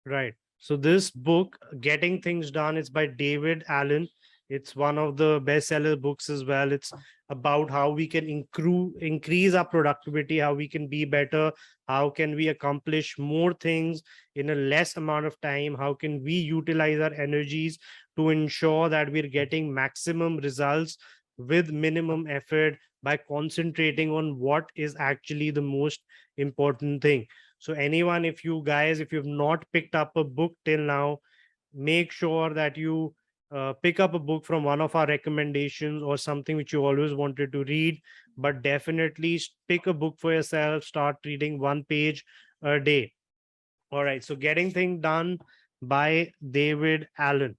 Right. So this book, Getting Things Done, is by David Allen. It's one of the bestseller books as well. It's about how we can increase our productivity, how we can be better, how can we accomplish more things in a less amount of time, how can we utilize our energies to ensure that we're getting maximum results with minimum effort by concentrating on what is actually the most important thing. So anyone, if you guys, if you've not picked up a book till now, make sure that you pick up a book from one of our recommendations or something which you always wanted to read. But definitely pick a book for yourself, start reading one page a day. All right, so Getting Things Done by David Allen.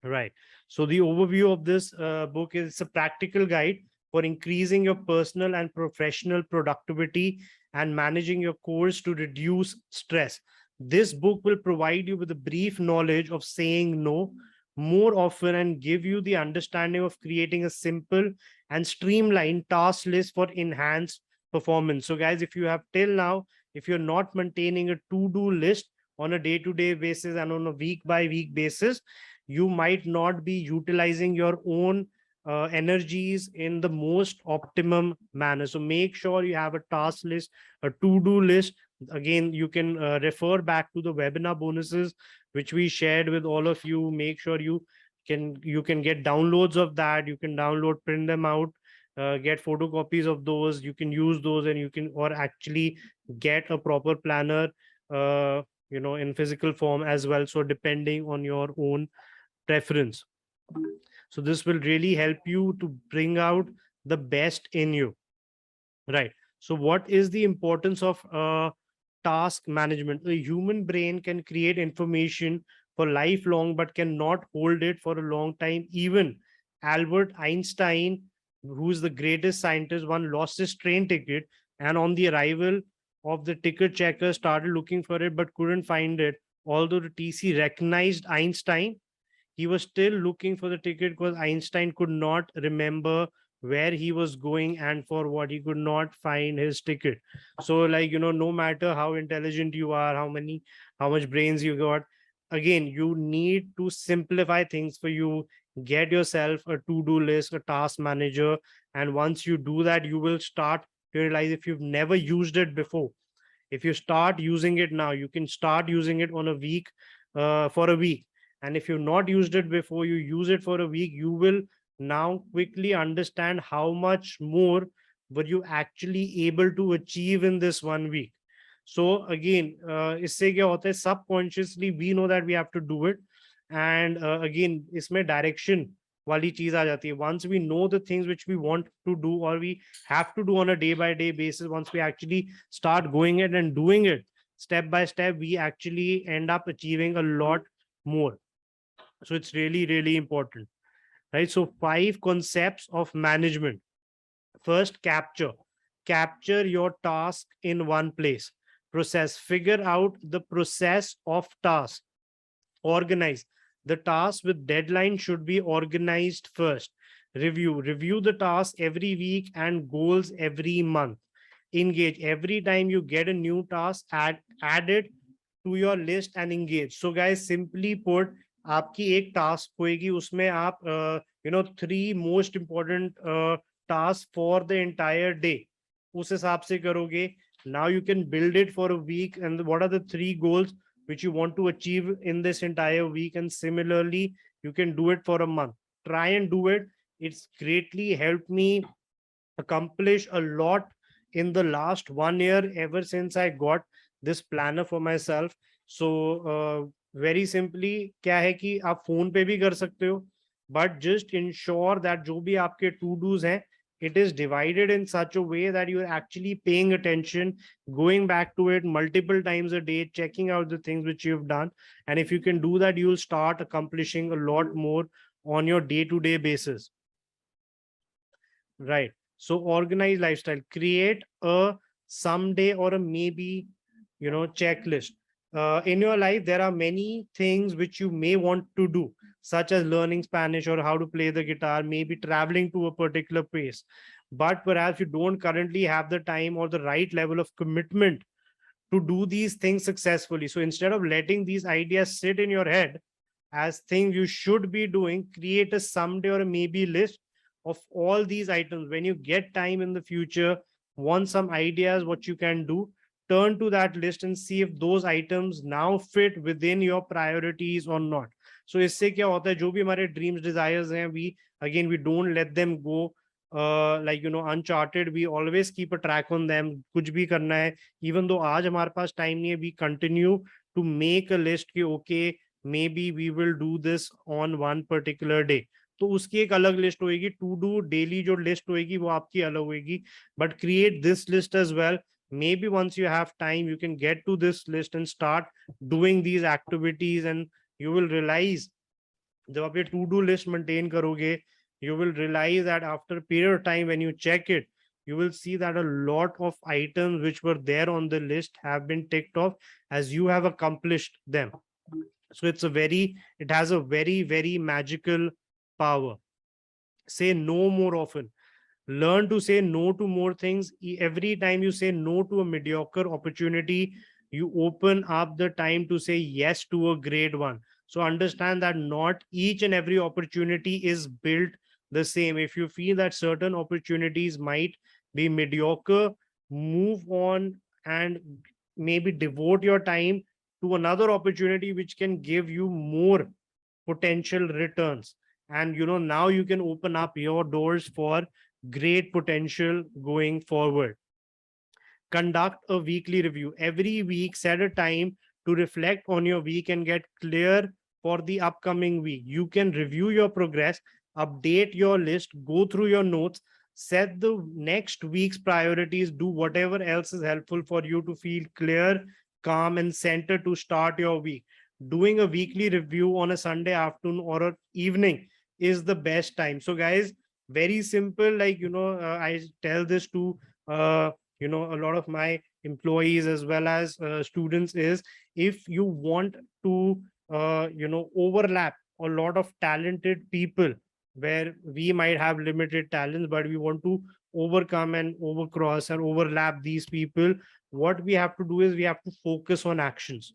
Right. So the overview of this book is a practical guide for increasing your personal and professional productivity and managing your course to reduce stress. This book will provide you with a brief knowledge of saying no more often and give you the understanding of creating a simple and streamlined task list for enhanced performance. So, guys, if you have till now, if you're not maintaining a to-do list on a day-to-day basis and on a week-by-week basis, you might not be utilizing your own energies in the most optimum manner. So make sure you have a task list, a to-do list. Again, you can refer back to the webinar bonuses which we shared with all of you. Make sure you can get downloads of that. You can download, print them out, get photocopies of those. You can use those, and you can or actually get a proper planner in physical form as well. So depending on your own preference. So this will really help you to bring out the best in you. Right. So what is the importance of task management? A human brain can create information for lifelong, but cannot hold it for a long time. Even Albert Einstein, who's the greatest scientist, one lost his train ticket, and on the arrival of the ticket checker started looking for it but couldn't find it. Although the TC recognized Einstein, he was still looking for the ticket because Einstein could not remember where he was going and for what. He could not find his ticket. So, like, no matter how intelligent you are, how much brains you got, again, you need to simplify things for you. Get yourself a to-do list, a task manager. And once you do that, you will start to realize, if you've never used it before, if you start using it now, you can start using it on a week, for a week. And if you've not used it before, you use it for a week, you will now quickly understand how much more were you actually able to achieve in this 1 week. So again, इससे क्या होता है, subconsciously we know that we have to do it. And again, इसमें direction वाली चीज आ जाती है. Once we know the things which we want to do or we have to do on a day by day basis, once we actually start going it and doing it step by step, we actually end up achieving a lot more. So it's really, really important, right? So 5 concepts of management. First, capture your task in one place. Process, figure out the process of task. Organize, the task with deadline should be organized first. Review the task every week and goals every month. Engage, every time you get a new task, add it to your list and engage. So guys, simply put, आपकी एक task होएगी, उसमें आप 3 most important task for the entire day उस हिसाब से करोगे. Now you can build it for a week, and what are the 3 goals which you want to achieve in this entire week, and similarly you can do it for a month. Try and do it. It's greatly helped me accomplish a lot in the last 1 year, ever since I got this planner for myself. So very simply क्या है कि आप phone पे भी कर सकते हो, but just ensure that जो भी आपके to do's हैं, it is divided in such a way that you're actually paying attention, going back to it multiple times a day, checking out the things which you've done. And if you can do that, you'll start accomplishing a lot more on your day-to-day basis. Right. So organized lifestyle, create a someday or a maybe, checklist. In your life, there are many things which you may want to do, such as learning Spanish or how to play the guitar, maybe traveling to a particular place. But perhaps you don't currently have the time or the right level of commitment to do these things successfully. So instead of letting these ideas sit in your head as things you should be doing, create a someday or a maybe list of all these items. When you get time in the future, want some ideas what you can do, turn to that list and see if those items now fit within your priorities or not. So इससे क्या होता है, जो भी हमारे dreams desires हैं, we don't let them go uncharted. We always keep a track on them. कुछ भी करना है, even though आज हमारे पास time नहीं है, we continue to make a list कि okay, maybe we will do this on one particular day. तो उसकी एक अलग लिस्ट होगी, टू डू डेली जो लिस्ट होगी वो आपकी अलग होगी. But create this list as well. Maybe once you have time, you can get to this list and start doing these activities, and you will realize, जब आप ये टू डू लिस्ट मेंटेन करोगे, you will realize that after a period of time, when you check it, you will see that a lot of items which were there on the list have been ticked off as you have accomplished them. So it has a very, very magical power. Say no more often. Learn to say no to more things. Every time you say no to a mediocre opportunity, you open up the time to say yes to a great one. So understand that not each and every opportunity is built the same. If you feel that certain opportunities might be mediocre, move on and maybe devote your time to another opportunity which can give you more potential returns. And now you can open up your doors for great potential going forward. Conduct a weekly review. Every week, set a time to reflect on your week and get clear for the upcoming week. You can review your progress, update your list, go through your notes, set the next week's priorities, do whatever else is helpful for you to feel clear, calm, and centered to start your week. Doing a weekly review on a Sunday afternoon or an evening is the best time. So guys, very simple, I tell this to a lot of my employees as well as students, is if you want to overlap a lot of talented people where we might have limited talents, but we want to overcome and overcross and overlap these people, what we have to do is we have to focus on actions.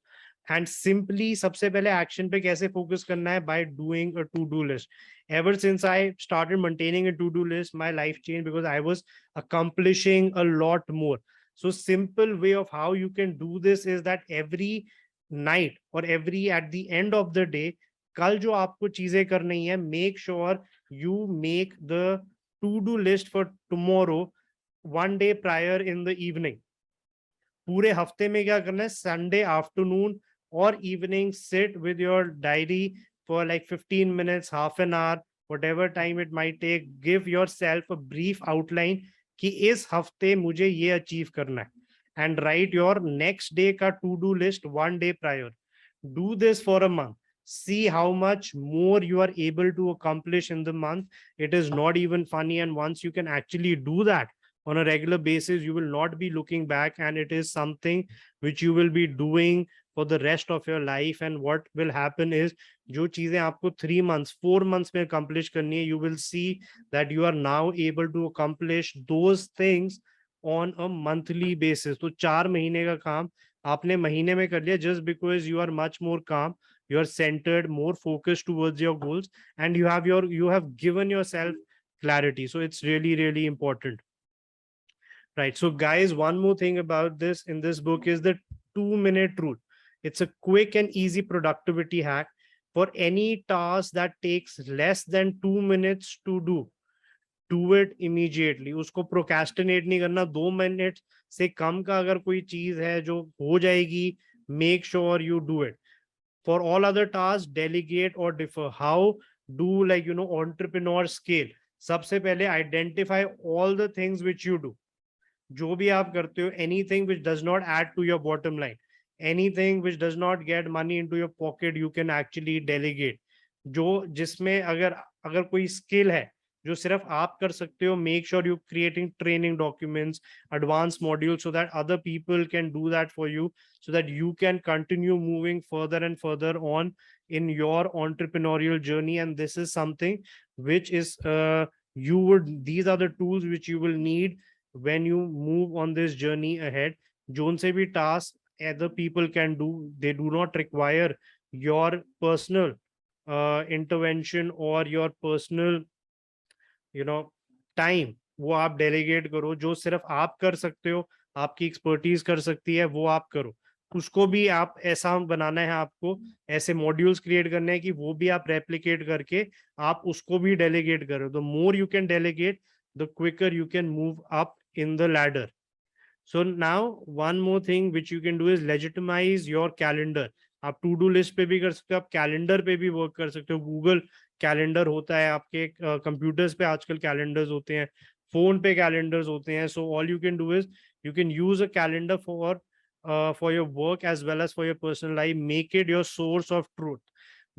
And simply सबसे पहले action पे कैसे focus करना है? By doing a to-do list. Ever since I started maintaining a to-do list, my life changed because I was accomplishing a lot more. So simple way of how you can do this is that every night or at the end of the day, कल जो आपको चीजें करनी है, make sure you make the to-do list for tomorrow one day prior in the evening. पूरे हफ्ते में क्या करना है? Sunday afternoon or evening, sit with your diary for like 15 minutes, half an hour, whatever time it might take. Give yourself a brief outline कि इस हफ्ते मुझे ये अचीव करना है, and write your next day का to-do list one day prior. Do this for a month. See how much more you are able to accomplish in the month. It is not even funny, and once you can actually do that on a regular basis, you will not be looking back, and it is something which you will be doing for the rest of your life. And what will happen is, जो चीजें आपको 3 months 4 months में accomplish करनी है, you will see that you are now able to accomplish those things on a monthly basis. तो 4 महीने का काम आपने महीने में कर लिया, just because you are much more calm, you are centered, more focused towards your goals, and you have given yourself clarity. So it's really, really important. Right. So guys, one more thing about this in this book is the 2-minute rule. It's a quick and easy productivity hack for any task that takes less than 2 minutes to do it immediately. उसको procrastinate नहीं करना. 2 minutes से कम का अगर कोई चीज है जो हो जाएगी, make sure you do it. For all other tasks, delegate or defer. How do entrepreneur scale? सबसे पहले identify all the things which you do. जो भी आप करते हो, anything which does not add to your bottom line, anything which does not get money into your pocket, you can actually delegate. जो जिसमें अगर कोई skill है जो सिर्फ आप कर सकते हो, make sure you creating training documents, advanced modules, so that other people can do that for you, so that you can continue moving further and further on in your entrepreneurial journey. And this is something which is these are the tools which you will need when you move on this journey ahead. Zone से भी task other people can do. They do not require your personal intervention or your personal time. वो आप delegate करो. जो सिर्फ आप कर सकते हो, आपकी एक्सपर्टीज कर सकती है, वो आप करो. उसको भी आप ऐसा बनाना है, आपको ऐसे मॉड्यूल्स क्रिएट करने हैं कि वो भी आप रेप्लिकेट करके आप उसको भी डेलीगेट करो. The more you can delegate, the quicker you can move up in the ladder. So now one more thing which you can do is legitimize your calendar. आप टू डू लिस्ट पे भी कर सकते हो, आप calendar पे भी work कर सकते हो. गूगल कैलेंडर होता है, आपके कंप्यूटर्स पे आजकल कैलेंडर्स होते हैं, फोन पे कैलेंडर्स होते हैं. So all you can do is you can use a calendar for your work as well as for your personal life. Make it your source of truth.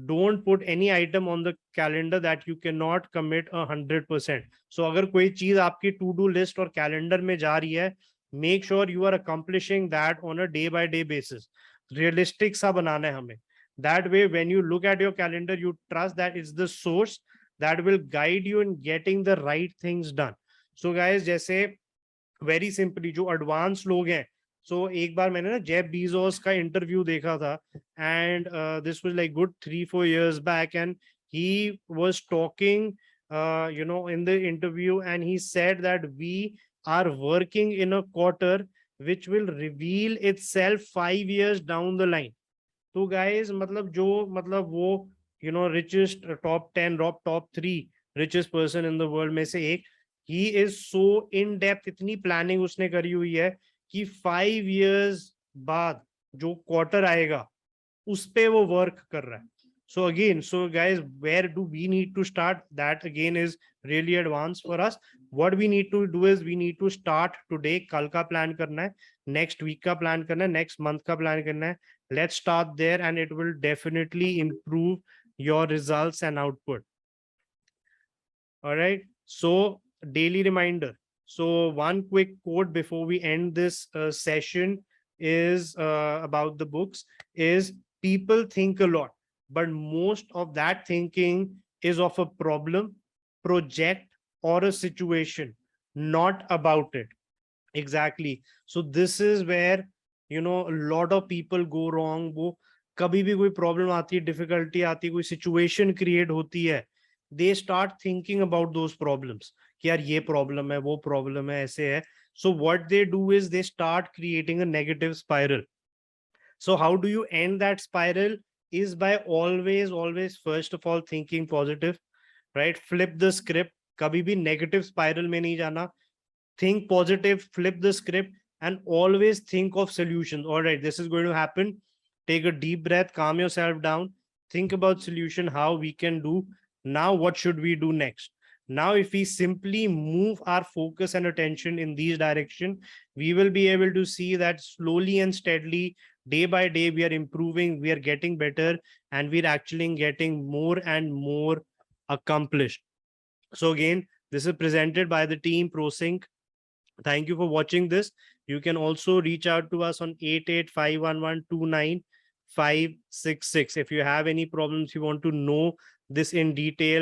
Don't put any item on the calendar that you cannot commit 100%. So अगर कोई चीज आपकी to do list और calendar में जा रही है, make sure you are accomplishing that on a day by day basis. Realistic सा बनाना है हमें. That way when you look at your calendar, you trust that it's the source that will guide you in getting the right things done. So guys, जैसे very simply जो advanced लोग हैं, so एक बार मैंने ना जेफ बीजोस का interview देखा था, and this was like good 3-4 years back, and he was talking in the interview, and he said that we are working in a quarter which will reveal itself 5 years down the line. तो guys, मतलब वो richest top 10 top 3 richest person in the world में से एक, he is so in depth, इतनी planning उसने करी हुई है कि 5 years बाद जो क्वार्टर आएगा उस पे वो वर्क कर रहा है. So again, so guys, where do we need to start? That again is really advanced for us. What we need to do is we need to start today. कल का प्लान करना है, next week का plan करना है, next month का plan करना है. Let's start there, and it will definitely improve your results and output. All right. So daily reminder. So one quick quote before we end this session is about the books is people think a lot, but most of that thinking is of a problem, project, or a situation, not about it. Exactly. So this is where a lot of people go wrong. वो कभी भी कोई problem आती है, difficulty आती है, कोई situation create होती है, they start thinking about those problems कि यार ये प्रॉब्लम है, वो प्रॉब्लम है, ऐसे है. So what they do is they start creating a negative spiral. So how do you end that spiral is by always first of all thinking positive, right? Flip the script. कभी भी negative spiral में नहीं जाना. Think positive, flip the script, and always think of solutions. All right, this is going to happen. Take a deep breath, calm yourself down, think about solution, how we can do. Now, what should we do next? Now, if we simply move our focus and attention in these direction, we will be able to see that slowly and steadily, day by day, we are improving, we are getting better, and we're actually getting more and more accomplished. So again, this is presented by the team Prosync. Thank you for watching this. You can also reach out to us on 8851129566. If you have any problems, you want to know this in detail,